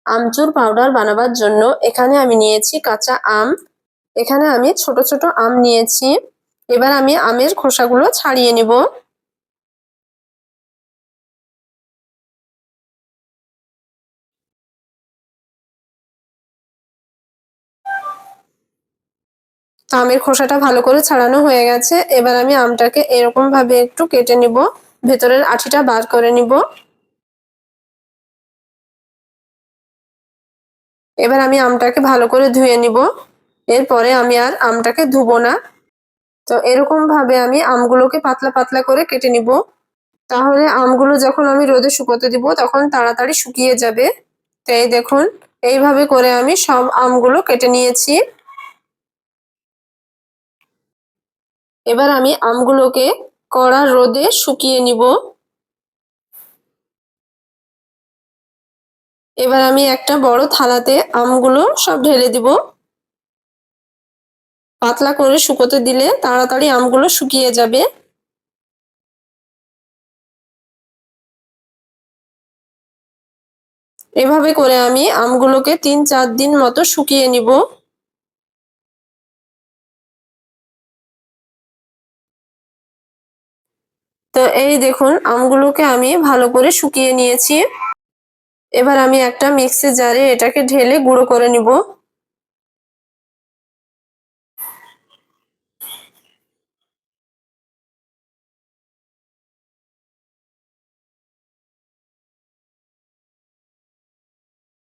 আমচুর powder বানাবার জন্য এখানে আমি নিয়েছি কাঁচা আম। এখানে আমি ছোট ছোট আম নিয়েছি। এবার আমি আমের খোসাগুলো ছাড়িয়ে নিব। আমের খোসাটা ভালো করে ছাড়ানো হয়ে গেছে। এবার আমি আমটাকে এরকম ভাবে একটু কেটে নিব, ভেতরের আঠিটা বার করে নিব। এবার আমি আমটাকে ভালো করে ধুয়ে নিব। এরপরে আমি আর আমটাকে ধুবো না। তো এরকম ভাবে আমি আমগুলোকে পাতলা পাতলা করে কেটে নিব। তাহলে আমগুলো যখন আমি রোদে শুকোতে দিব তখন তাড়াতাড়ি শুকিয়ে যাবে। তো এই দেখুন, এইভাবে করে আমি সব আমগুলো কেটে নিয়েছি। এবার আমি আমগুলোকে কড়া রোদে শুকিয়ে নিব। এবার আমি একটা বড় থালাতে আমগুলো সব ঢেলে দিব। পাতলা করে শুকোতে দিলে তাড়াতাড়ি আমগুলো শুকিয়ে যাবে। এভাবে করে আমি আমগুলোকে ৩-৪ দিন মতো শুকিয়ে নিব। তো এই দেখুন, আমগুলোকে আমি ভালো করে শুকিয়ে নিয়েছি। এবার আমি একটা মিক্সি জারে এটাকে ঢেলে গুঁড়ো করে নিব।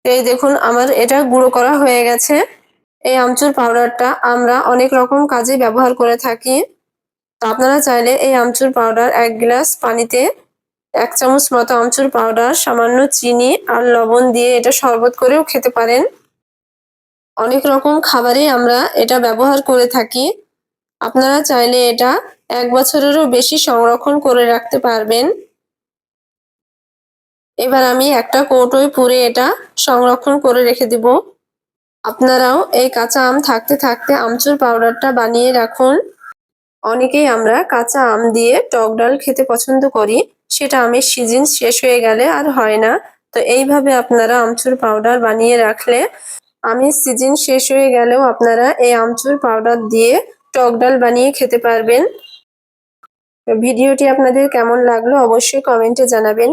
এই দেখুন, আমার এটা গুঁড়ো করা হয়ে গেছে। এই আমচুর পাউডারটা আমরা অনেক রকম কাজে ব্যবহার করে থাকি। তো আপনারা চাইলে এই আমচুর পাউডার ১ গ্লাস পানিতে ১ চামচ মতো আমচুর পাউডার, সামান্য চিনি আর লবণ দিয়ে এটা শরবত করেও খেতে পারেন। অনেক রকম খাবারেই আমরা এটা ব্যবহার করে থাকি। আপনারা চাইলে এটা ১ বছরেরও বেশি সংরক্ষণ করে রাখতে পারবেন। এবার আমি একটা কৌটোয় পুরে এটা সংরক্ষণ করে রেখে দিব। আপনারাও এই কাঁচা আম থাকতে থাকতে আমচুর পাউডারটা বানিয়ে রাখুন। অনেকেই আমরা কাঁচা আম দিয়ে টক ডাল খেতে পছন্দ করি, সেটা আমের সিজন শেষ হয়ে গেলে আর হয় না। তো এইভাবে আপনারা আমচুর পাউডার বানিয়ে রাখলে আমের সিজন শেষ হয়ে গেলেও আপনারা এই আমচুর পাউডার দিয়ে টক ডাল বানিয়ে খেতে পারবেন। ভিডিওটি আপনাদের কেমন লাগলো অবশ্যই কমেন্টে জানাবেন।